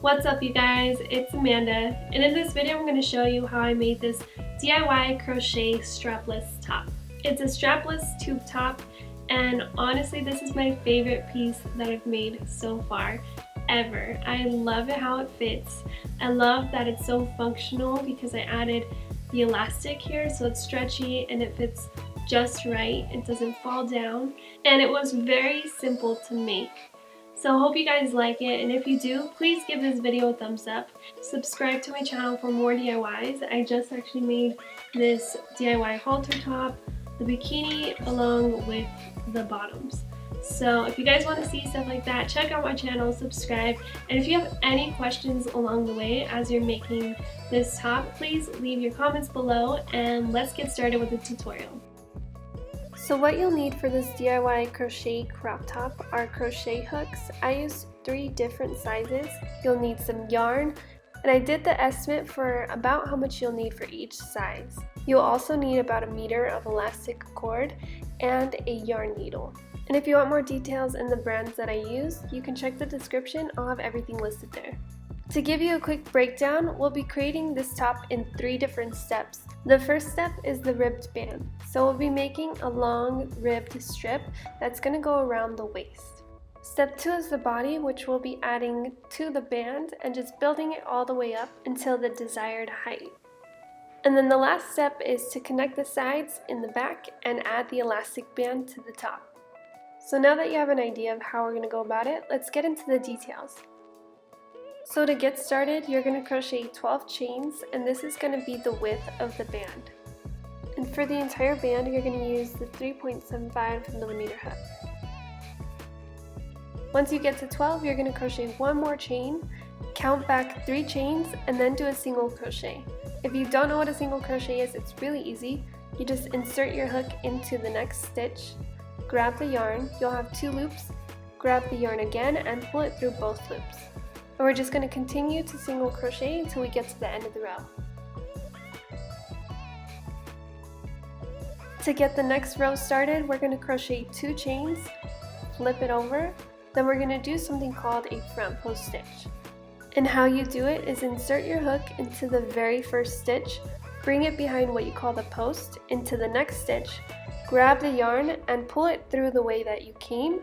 What's up, you guys? It's Amanda, and in this video I'm going to show you how I made this DIY crochet strapless top. It's a strapless tube top, and honestly this is my favorite piece that I've made so far ever. I love it how it fits. I love that it's so functional because I added the elastic here so it's stretchy and it fits just right. It doesn't fall down, and it was very simple to make. So I hope you guys like it, and if you do, please give this video a thumbs up. Subscribe to my channel for more DIYs. I just actually made this DIY halter top, the bikini, along with the bottoms. So if you guys want to see stuff like that, check out my channel, subscribe, and if you have any questions along the way as you're making this top, please leave your comments below, and let's get started with the tutorial. So what you'll need for this DIY crochet crop top are crochet hooks. I used 3 different sizes. You'll need some yarn, and I did the estimate for about how much you'll need for each size. You'll also need about 1 meter of elastic cord and a yarn needle. And if you want more details in the brands that I use, you can check the description. I'll have everything listed there. To give you a quick breakdown, we'll be creating this top in 3 different steps. The first step is the ribbed band. So we'll be making a long ribbed strip that's going to go around the waist. Step 2 is the body, which we'll be adding to the band and just building it all the way up until the desired height. And then the last step is to connect the sides in the back and add the elastic band to the top. So now that you have an idea of how we're going to go about it, let's get into the details. So to get started, you're going to crochet 12 chains, and this is going to be the width of the band. And for the entire band, you're going to use the 3.75mm hook. Once you get to 12, you're going to crochet 1 more chain, count back 3 chains, and then do a single crochet. If you don't know what a single crochet is, it's really easy. You just insert your hook into the next stitch, grab the yarn, you'll have 2 loops, grab the yarn again and pull it through both loops. And we're just going to continue to single crochet until we get to the end of the row. To get the next row started, we're going to crochet 2 chains, flip it over, then we're going to do something called a front post stitch. And how you do it is insert your hook into the very first stitch, bring it behind what you call the post into the next stitch, grab the yarn and pull it through the way that you came.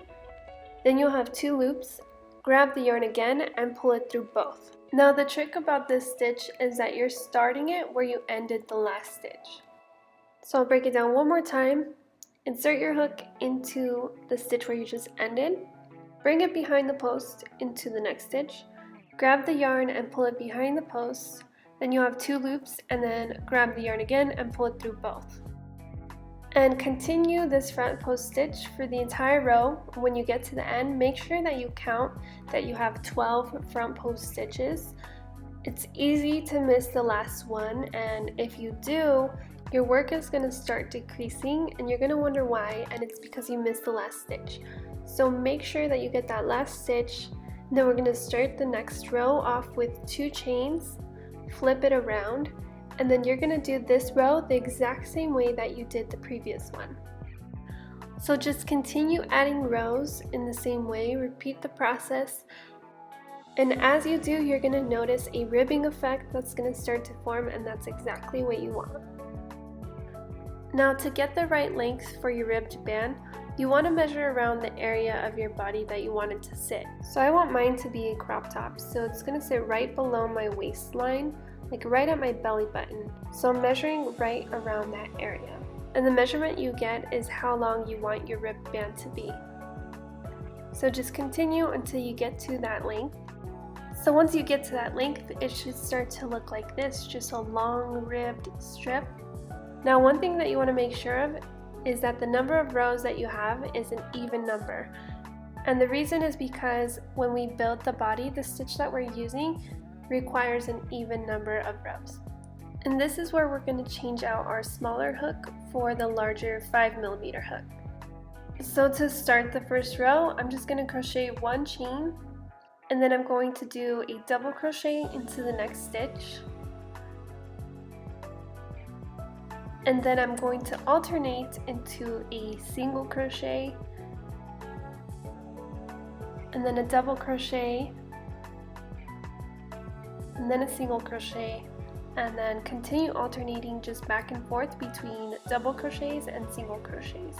Then you'll have 2 loops, grab the yarn again and pull it through both. Now the trick about this stitch is that you're starting it where you ended the last stitch. So I'll break it down one more time. Insert your hook into the stitch where you just ended, bring it behind the post into the next stitch, grab the yarn and pull it behind the post, then you'll have 2 loops, and then grab the yarn again and pull it through both. And continue this front post stitch for the entire row. When you get to the end, make sure that you count that you have 12 front post stitches. It's easy to miss the last one, and if you do, your work is going to start decreasing and you're going to wonder why, and it's because you missed the last stitch. So make sure that you get that last stitch. Then we're going to start the next row off with 2 chains, flip it around, and then you're going to do this row the exact same way that you did the previous one. So just continue adding rows in the same way, repeat the process, and as you do, you're going to notice a ribbing effect that's going to start to form, and that's exactly what you want. Now to get the right length for your ribbed band, you want to measure around the area of your body that you want it to sit. So I want mine to be a crop top, so it's going to sit right below my waistline, like right at my belly button. So I'm measuring right around that area. And the measurement you get is how long you want your ribbed band to be. So just continue until you get to that length. So once you get to that length, it should start to look like this, just a long ribbed strip. Now one thing that you want to make sure of is that the number of rows that you have is an even number. And the reason is because when we build the body, the stitch that we're using requires an even number of rows. And this is where we're going to change out our smaller hook for the larger 5mm hook. So to start the first row, I'm just going to crochet 1 chain, and then I'm going to do a double crochet into the next stitch. And then I'm going to alternate into a single crochet and then a double crochet and then a single crochet, and then continue alternating just back and forth between double crochets and single crochets.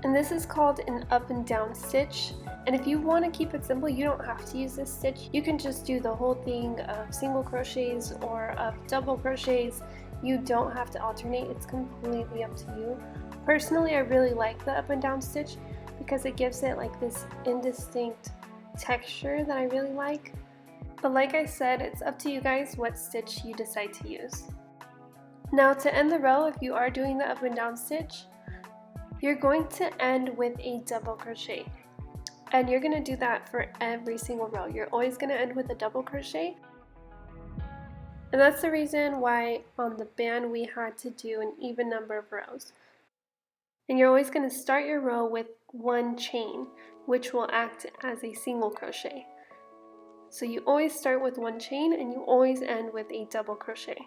And this is called an up and down stitch. And if you want to keep it simple, you don't have to use this stitch. You can just do the whole thing of single crochets or of double crochets. You don't have to alternate, it's completely up to you. Personally, I really like the up and down stitch because it gives it like this indistinct texture that I really like. But like I said, it's up to you guys what stitch you decide to use. Now to end the row, if you are doing the up and down stitch, you're going to end with a double crochet. And you're going to do that for every single row. You're always going to end with a double crochet. And that's the reason why on the band we had to do an even number of rows. And you're always going to start your row with one chain, which will act as a single crochet. So you always start with one chain and you always end with a double crochet.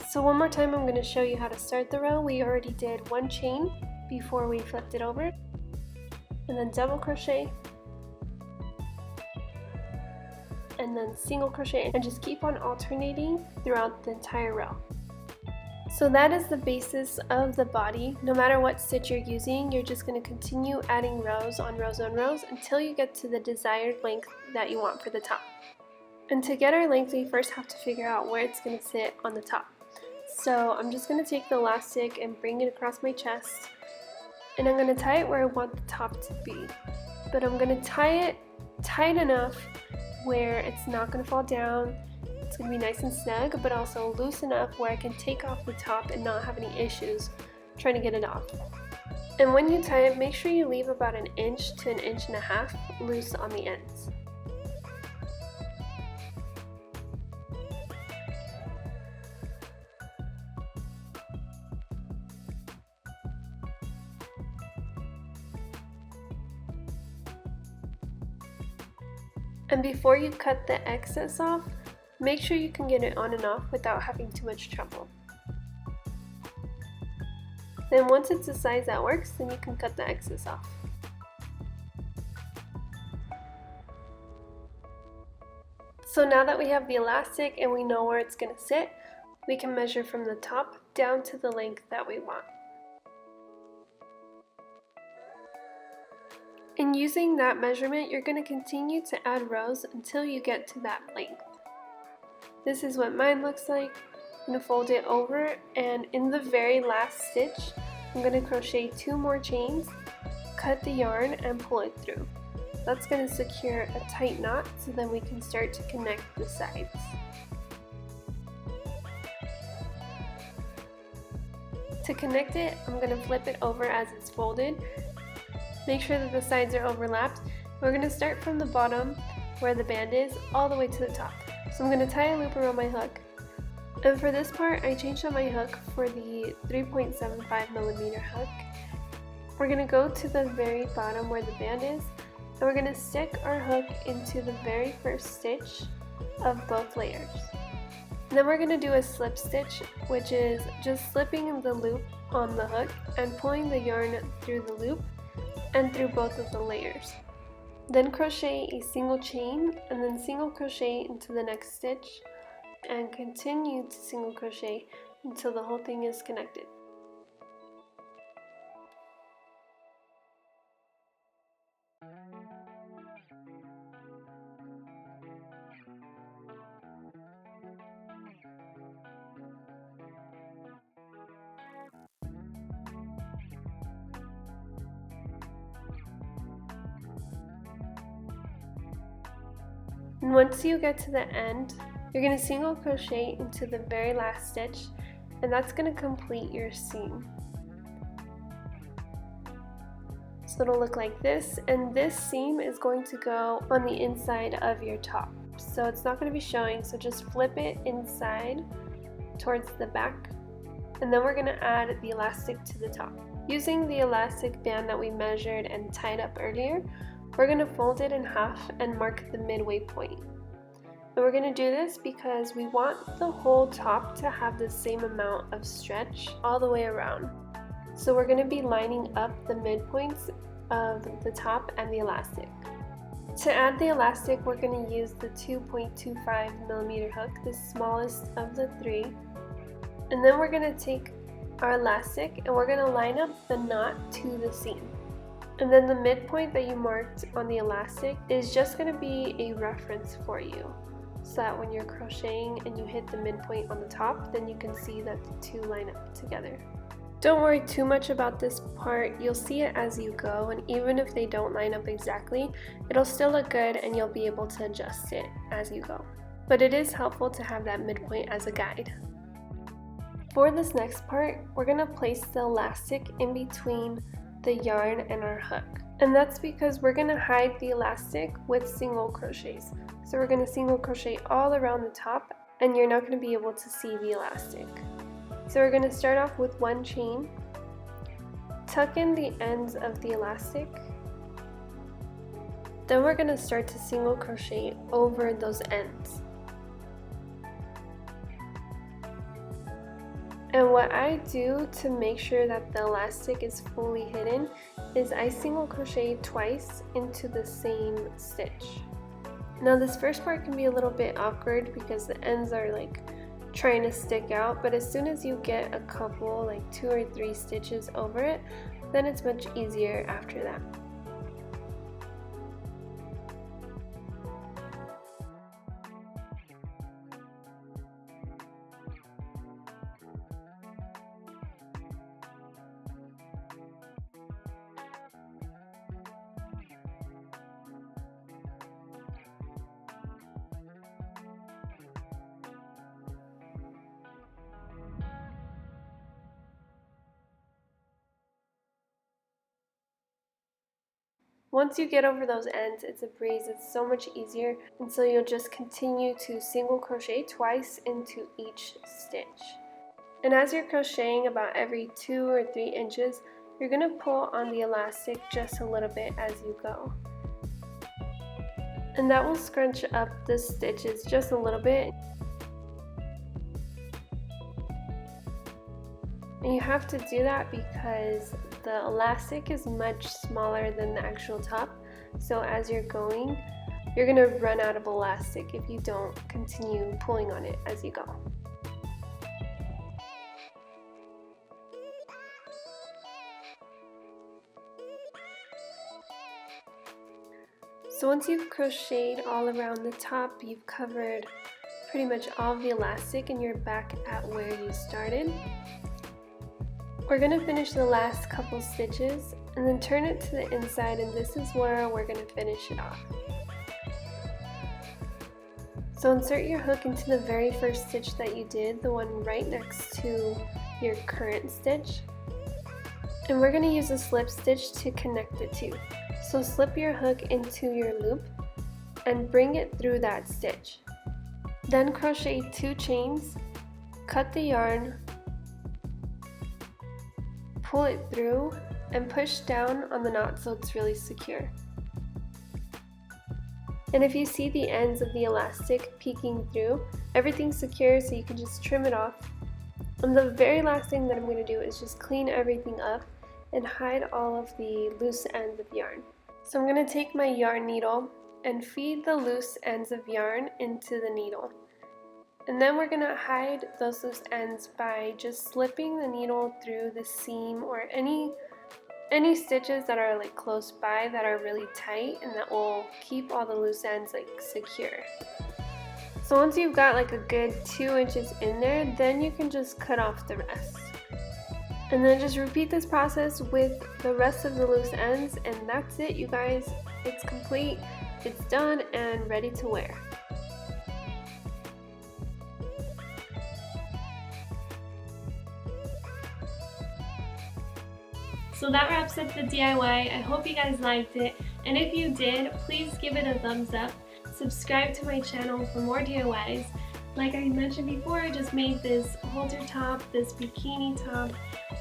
So one more time I'm going to show you how to start the row. We already did one chain before we flipped it over, and then double crochet, and then single crochet, and just keep on alternating throughout the entire row. So that is the basis of the body. No matter what stitch you're using, you're just going to continue adding rows on rows on rows until you get to the desired length that you want for the top. And to get our length, we first have to figure out where it's going to sit on the top. So I'm just going to take the elastic and bring it across my chest, and I'm going to tie it where I want the top to be. But I'm going to tie it tight enough where it's not going to fall down, it's going to be nice and snug, but also loose enough where I can take off the top and not have any issues trying to get it off. And when you tie it, make sure you leave about 1 inch to 1.5 inches loose on the ends. And before you cut the excess off, make sure you can get it on and off without having too much trouble. Then once it's the size that works, then you can cut the excess off. So now that we have the elastic and we know where it's going to sit, we can measure from the top down to the length that we want. And using that measurement, you're going to continue to add rows until you get to that length. This is what mine looks like. I'm going to fold it over, and in the very last stitch, I'm going to crochet 2 more chains, cut the yarn, and pull it through. That's going to secure a tight knot so then we can start to connect the sides. To connect it, I'm going to flip it over as it's folded. Make sure that the sides are overlapped. We're going to start from the bottom where the band is all the way to the top. So I'm going to tie a loop around my hook. And for this part, I changed out my hook for the 3.75mm hook. We're going to go to the very bottom where the band is, and we're going to stick our hook into the very first stitch of both layers. And then we're going to do a slip stitch, which is just slipping the loop on the hook and pulling the yarn through the loop and through both of the layers. Then crochet a single chain and then single crochet into the next stitch and continue to single crochet until the whole thing is connected. And once you get to the end, you're going to single crochet into the very last stitch, and that's going to complete your seam. So it'll look like this, and this seam is going to go on the inside of your top. So it's not going to be showing, so just flip it inside towards the back, and then we're going to add the elastic to the top. Using the elastic band that we measured and tied up earlier, we're going to fold it in half and mark the midway point. And we're going to do this because we want the whole top to have the same amount of stretch all the way around. So we're going to be lining up the midpoints of the top and the elastic. To add the elastic, we're going to use the 2.25 millimeter hook, the smallest of the three. And then we're going to take our elastic and we're going to line up the knot to the seam. And then the midpoint that you marked on the elastic is just going to be a reference for you, so that when you're crocheting and you hit the midpoint on the top, then you can see that the two line up together. Don't worry too much about this part, you'll see it as you go, and even if they don't line up exactly, it'll still look good and you'll be able to adjust it as you go. But it is helpful to have that midpoint as a guide. For this next part, we're going to place the elastic in between the yarn and our hook. And that's because we're going to hide the elastic with single crochets. So we're going to single crochet all around the top and you're not going to be able to see the elastic. So we're going to start off with one chain, tuck in the ends of the elastic, then we're going to start to single crochet over those ends. And what I do to make sure that the elastic is fully hidden is I single crochet twice into the same stitch. Now this first part can be a little bit awkward because the ends are like trying to stick out, but as soon as you get a couple, like 2 or 3 stitches over it, then it's much easier after that. Once you get over those ends, it's a breeze, it's so much easier, and so you'll just continue to single crochet twice into each stitch. And as you're crocheting about every 2 or 3 inches, you're going to pull on the elastic just a little bit as you go. And that will scrunch up the stitches just a little bit. And you have to do that because the elastic is much smaller than the actual top, so as you're going, you're going to run out of elastic if you don't continue pulling on it as you go. So once you've crocheted all around the top, you've covered pretty much all of the elastic and you're back at where you started. We're going to finish the last couple stitches and then turn it to the inside, and this is where we're going to finish it off. So insert your hook into the very first stitch that you did, the one right next to your current stitch. And we're going to use a slip stitch to connect the two. So slip your hook into your loop and bring it through that stitch. Then crochet 2 chains, cut the yarn, pull it through, and push down on the knot so it's really secure. And if you see the ends of the elastic peeking through, everything's secure, so you can just trim it off. And the very last thing that I'm going to do is just clean everything up and hide all of the loose ends of yarn. So I'm going to take my yarn needle and feed the loose ends of yarn into the needle. And then we're going to hide those loose ends by just slipping the needle through the seam or any stitches that are like close by that are really tight, and that will keep all the loose ends like secure. So once you've got like a good 2 inches in there, then you can just cut off the rest. And then just repeat this process with the rest of the loose ends, and that's it, you guys. It's complete, it's done, and ready to wear. So that wraps up the DIY. I hope you guys liked it, and if you did, please give it a thumbs up. Subscribe to my channel for more DIYs. Like I mentioned before, I just made this halter top, this bikini top,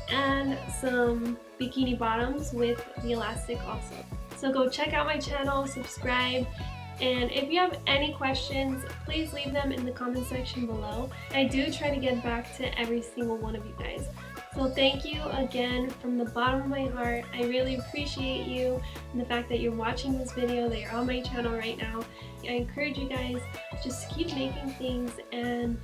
and some bikini bottoms with the elastic also. So go check out my channel, subscribe, and if you have any questions, please leave them in the comment section below. I do try to get back to every single one of you guys. So thank you again from the bottom of my heart. I really appreciate you and the fact that you're watching this video, that you're on my channel right now. I encourage you guys just to keep making things and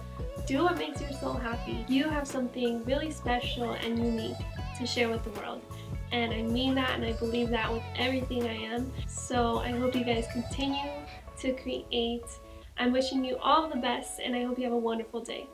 do what makes your soul happy. You have something really special and unique to share with the world. And I mean that, and I believe that with everything I am. So I hope you guys continue to create. I'm wishing you all the best, and I hope you have a wonderful day.